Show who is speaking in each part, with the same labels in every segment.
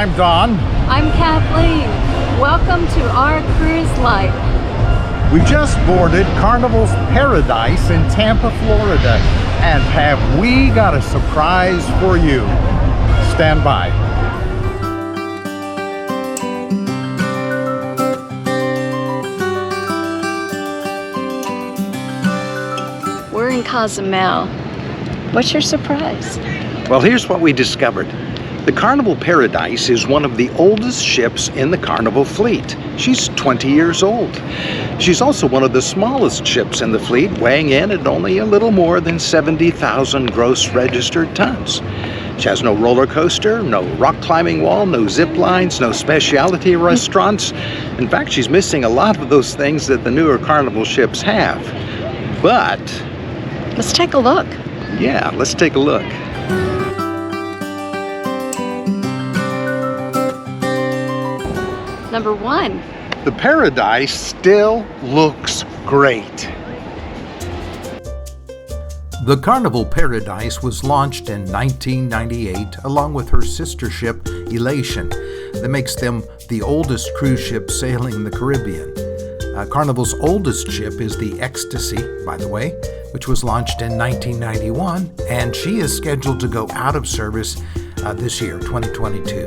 Speaker 1: I'm Don.
Speaker 2: I'm Kathleen. Welcome to our cruise life.
Speaker 1: We just boarded Carnival's Paradise in Tampa, Florida. And have we got a surprise for you? Stand by.
Speaker 2: We're in Cozumel. What's your surprise?
Speaker 3: Well, here's what we discovered. The Carnival Paradise is one of the oldest ships in the Carnival fleet. She's 20 years old. She's also one of the smallest ships in the fleet, weighing in at only a little more than 70,000 gross registered tons. She has no roller coaster, no rock climbing wall, no zip lines, no specialty restaurants. In fact, she's missing a lot of those things that the newer Carnival ships have. But
Speaker 2: Let's take a look.
Speaker 3: yeah, let's take a look.
Speaker 2: Number one.
Speaker 1: The Paradise still looks great.
Speaker 4: The Carnival Paradise was launched in 1998 along with her sister ship Elation. That makes them the oldest cruise ship sailing the Caribbean. Carnival's oldest ship is the Ecstasy, by the way, which was launched in 1991, and she is scheduled to go out of service this year, 2022.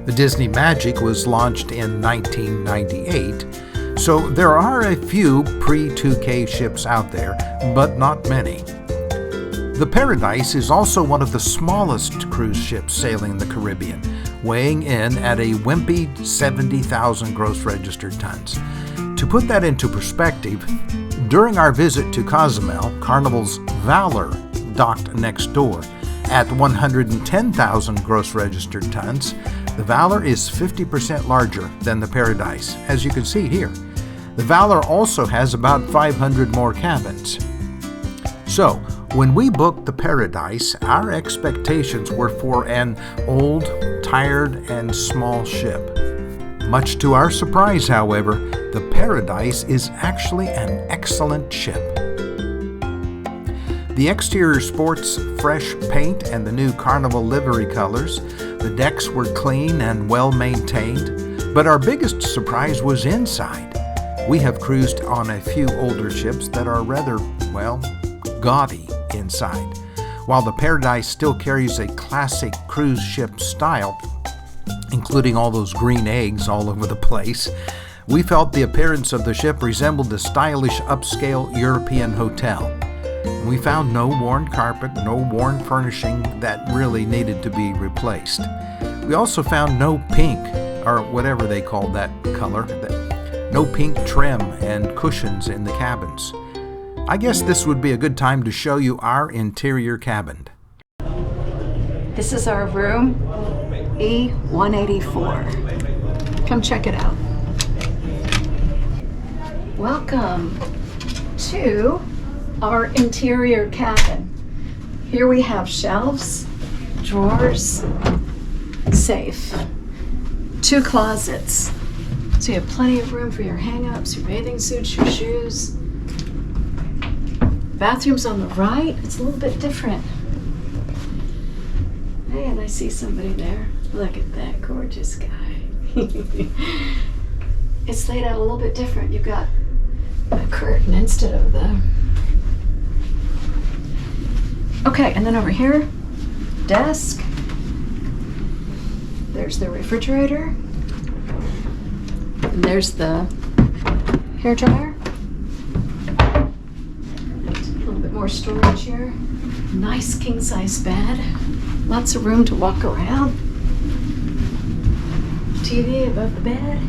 Speaker 4: The Disney Magic was launched in 1998, so there are a few pre-2K ships out there, but not many. The Paradise is also one of the smallest cruise ships sailing the Caribbean, weighing in at a wimpy 70,000 gross registered tons. To put that into perspective, during our visit to Cozumel, Carnival's Valor docked next door at 110,000 gross registered tons. The Valor is 50% larger than the Paradise, as you can see here. The Valor also has about 500 more cabins. So, when we booked the Paradise, our expectations were for an old, tired, and small ship. Much to our surprise, however, the Paradise is actually an excellent ship. The exterior sports fresh paint and the new Carnival livery colors. The decks were clean and well maintained, but our biggest surprise was inside. We have cruised on a few older ships that are rather, well, gaudy inside. While the Paradise still carries a classic cruise ship style, including all those green eggs all over the place, we felt the appearance of the ship resembled a stylish upscale European hotel. We found no worn carpet, no worn furnishing that really needed to be replaced. We also found no pink, or whatever they call that color, no pink trim and cushions in the cabins. I guess this would be a good time to show you our interior cabin.
Speaker 2: This is our room, E184. Come check it out. Welcome to our interior cabin. Here we have shelves, drawers, safe, 2 closets. So you have plenty of room for your hang-ups, your bathing suits, your shoes. Bathroom's on the right. It's a little bit different. Hey, and I see somebody there. Look at that gorgeous guy. It's laid out a little bit different. You've got a curtain instead of the... Okay, and then over here, desk. There's the refrigerator. And there's the hair dryer. A little bit more storage here. Nice king-size bed. Lots of room to walk around. TV above the bed.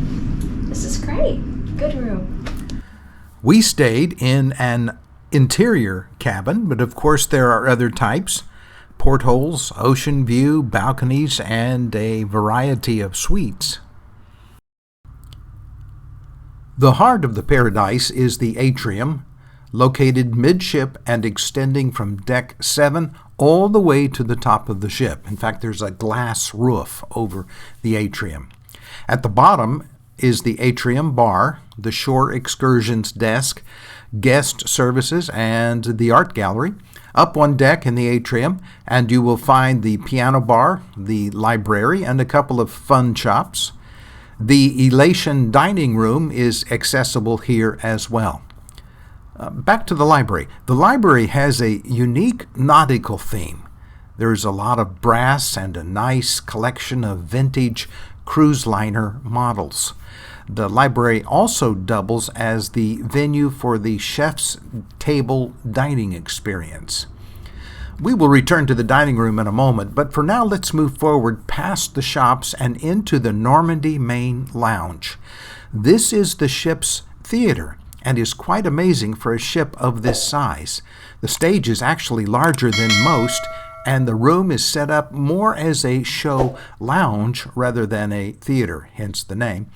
Speaker 2: This is great. Good room.
Speaker 4: We stayed in an interior cabin, but of course there are other types: portholes, ocean view, balconies, and a variety of suites. The heart of the Paradise is the atrium, located midship and extending from deck 7 all the way to the top of the ship. In fact, there's a glass roof over the atrium. At the bottom is the atrium bar, the shore excursions desk, guest services, and the art gallery. Up one deck in the atrium, and you will find the piano bar, the library, and a couple of fun shops. The Elation dining room is accessible here as well. Back to the library. The library has a unique nautical theme. There's a lot of brass and a nice collection of vintage cruise liner models. The library also doubles as the venue for the chef's table dining experience. We will return to the dining room in a moment, but for now let's move forward past the shops and into the Normandy Main Lounge. This is the ship's theater and is quite amazing for a ship of this size. The stage is actually larger than most, and the room is set up more as a show lounge rather than a theater, hence the name.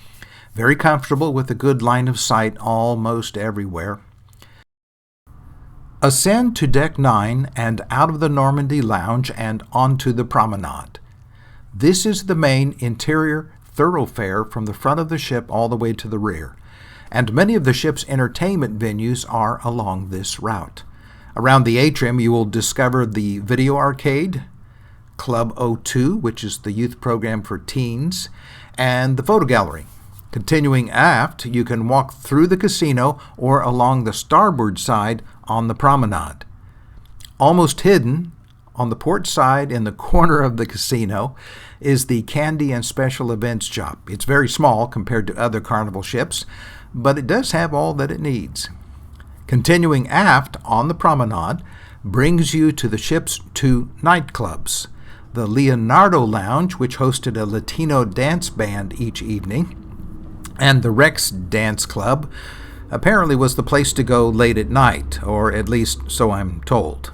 Speaker 4: Very comfortable with a good line of sight almost everywhere. Ascend to Deck 9 and out of the Normandy Lounge and onto the promenade. This is the main interior thoroughfare from the front of the ship all the way to the rear, and many of the ship's entertainment venues are along this route. Around the atrium you will discover the video arcade, Club O2, which is the youth program for teens, and the photo gallery. Continuing aft, you can walk through the casino or along the starboard side on the promenade. Almost hidden on the port side in the corner of the casino is the candy and special events shop. It's very small compared to other Carnival ships, but it does have all that it needs. Continuing aft on the promenade brings you to the ship's two nightclubs. The Leonardo Lounge, which hosted a Latino dance band each evening, and the Rex Dance Club apparently was the place to go late at night, or at least so I'm told.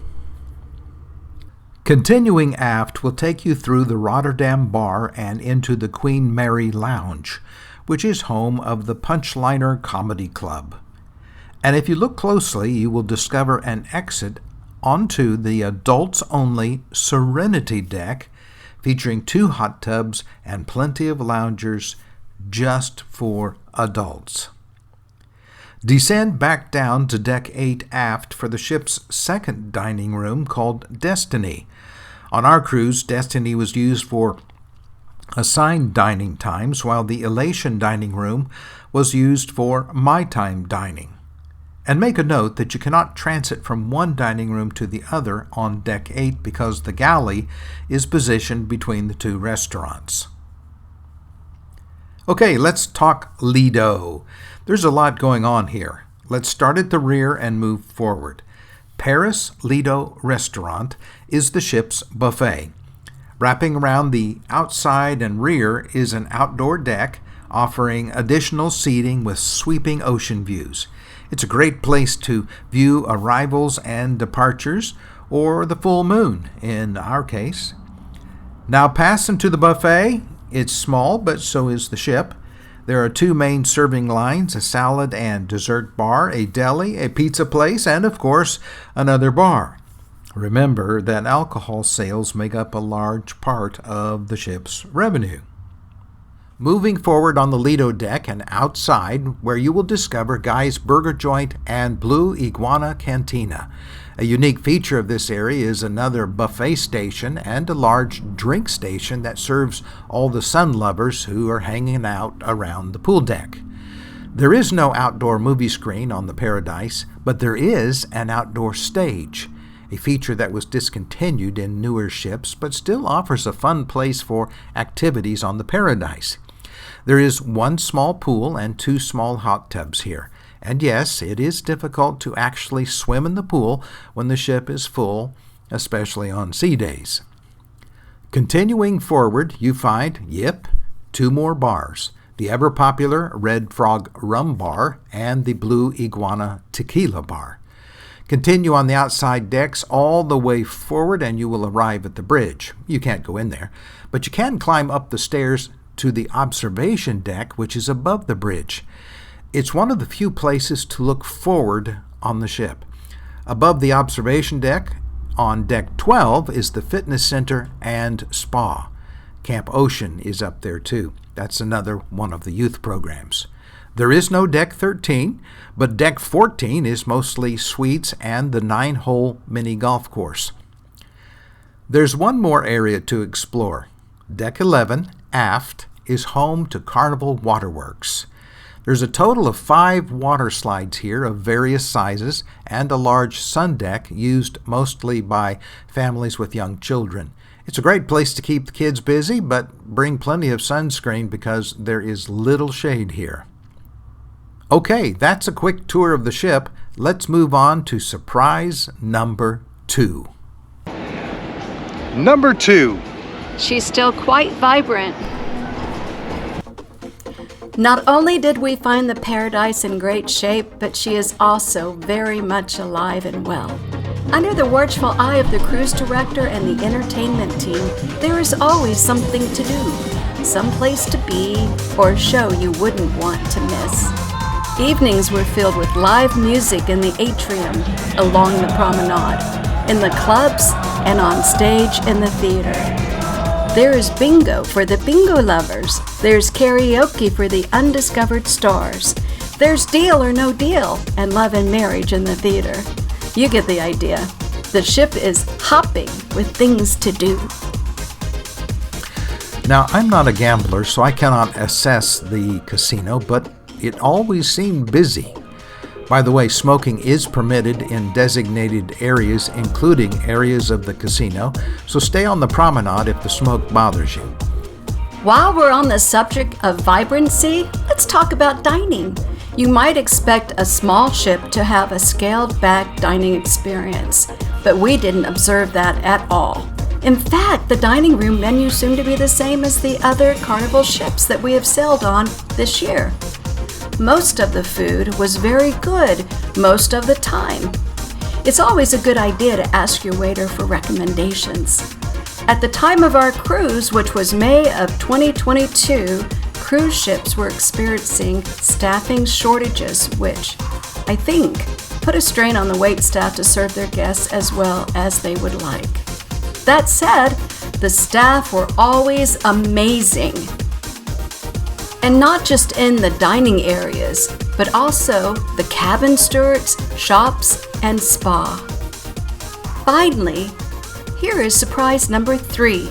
Speaker 4: Continuing aft will take you through the Rotterdam Bar and into the Queen Mary Lounge, which is home of the Punchliner Comedy Club. And if you look closely, you will discover an exit onto the adults-only Serenity Deck, featuring 2 hot tubs and plenty of loungers just for adults. Descend back down to Deck 8 aft for the ship's second dining room called Destiny. On our cruise, Destiny was used for assigned dining times, while the Elation dining room was used for my time dining. And make a note that you cannot transit from one dining room to the other on Deck 8 because the galley is positioned between the 2 restaurants. Okay, let's talk Lido. There's a lot going on here. Let's start at the rear and move forward. Paris Lido Restaurant is the ship's buffet. Wrapping around the outside and rear is an outdoor deck offering additional seating with sweeping ocean views. It's a great place to view arrivals and departures, or the full moon in our case. Now pass into the buffet. It's small, but so is the ship. There are 2 main serving lines, a salad and dessert bar, a deli, a pizza place, and of course, another bar. Remember that alcohol sales make up a large part of the ship's revenue. Moving forward on the Lido deck and outside, where you will discover Guy's Burger Joint and Blue Iguana Cantina. A unique feature of this area is another buffet station and a large drink station that serves all the sun lovers who are hanging out around the pool deck. There is no outdoor movie screen on the Paradise, but there is an outdoor stage, a feature that was discontinued in newer ships but still offers a fun place for activities on the Paradise. There is 1 small pool and 2 small hot tubs here. And yes, it is difficult to actually swim in the pool when the ship is full, especially on sea days. Continuing forward, you find, 2 more bars. The ever-popular Red Frog Rum Bar and the Blue Iguana Tequila Bar. Continue on the outside decks all the way forward and you will arrive at the bridge. You can't go in there, but you can climb up the stairs to the observation deck, which is above the bridge. It's one of the few places to look forward on the ship. Above the observation deck, on Deck 12, is the fitness center and spa. Camp Ocean is up there too. That's another one of the youth programs. There is no Deck 13, but Deck 14 is mostly suites and the 9-hole mini golf course. There's one more area to explore. Deck 11, aft, is home to Carnival Waterworks. There's a total of 5 water slides here of various sizes and a large sun deck used mostly by families with young children. It's a great place to keep the kids busy, but bring plenty of sunscreen because there is little shade here. Okay, that's a quick tour of the ship. Let's move on to surprise number 2.
Speaker 3: Number 2.
Speaker 2: She's still quite vibrant. Not only did we find the Paradise in great shape, but she is also very much alive and well. Under the watchful eye of the cruise director and the entertainment team, there is always something to do, some place to be, or a show you wouldn't want to miss. Evenings were filled with live music in the atrium, along the promenade, in the clubs, and on stage in the theater. There is bingo for the bingo lovers. There's karaoke for the undiscovered stars. There's Deal or No Deal and Love and Marriage in the theater. You get the idea. The ship is hopping with things to do.
Speaker 4: Now, I'm not a gambler, so I cannot assess the casino, but it always seemed busy. By the way, smoking is permitted in designated areas, including areas of the casino, so stay on the promenade if the smoke bothers you.
Speaker 2: While we're on the subject of vibrancy, let's talk about dining. You might expect a small ship to have a scaled-back dining experience, but we didn't observe that at all. In fact, the dining room menu seemed to be the same as the other Carnival ships that we have sailed on this year. Most of the food was very good most of the time. It's always a good idea to ask your waiter for recommendations. At the time of our cruise, which was May of 2022, cruise ships were experiencing staffing shortages, which I think put a strain on the waitstaff to serve their guests as well as they would like. That said, the staff were always amazing. And not just in the dining areas, but also the cabin stewards, shops, and spa. Finally, here is surprise number 3.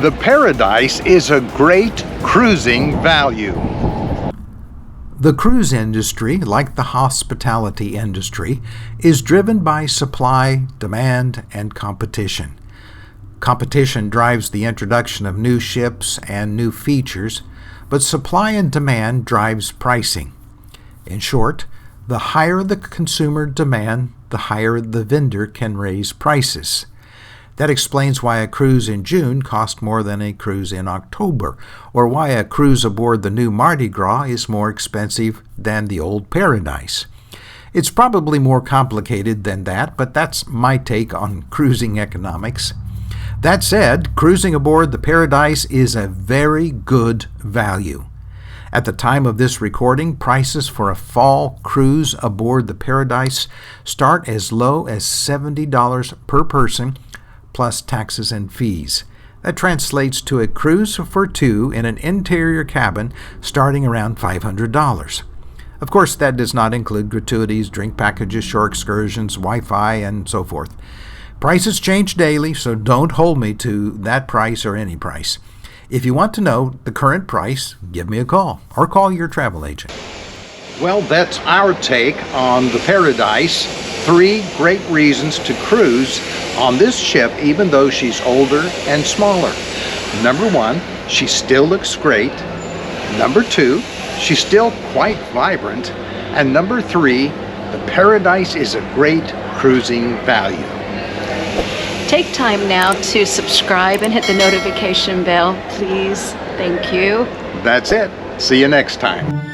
Speaker 3: The Paradise is a great cruising value.
Speaker 4: The cruise industry, like the hospitality industry, is driven by supply, demand, and competition. Competition drives the introduction of new ships and new features, but supply and demand drives pricing. In short, the higher the consumer demand, the higher the vendor can raise prices. That explains why a cruise in June costs more than a cruise in October, or why a cruise aboard the new Mardi Gras is more expensive than the old Paradise. It's probably more complicated than that, but that's my take on cruising economics. That said, cruising aboard the Paradise is a very good value. At the time of this recording, prices for a fall cruise aboard the Paradise start as low as $70 per person, plus taxes and fees. That translates to a cruise for 2 in an interior cabin starting around $500. Of course, that does not include gratuities, drink packages, shore excursions, Wi-Fi, and so forth. Prices change daily, so don't hold me to that price or any price. If you want to know the current price, give me a call or call your travel agent.
Speaker 3: Well, that's our take on the Paradise. 3 great reasons to cruise on this ship, even though she's older and smaller. Number 1, she still looks great. Number 2, she's still quite vibrant. And number 3, the Paradise is a great cruising value.
Speaker 2: Take time now to subscribe and hit the notification bell, please. Thank you.
Speaker 3: That's it. See you next time.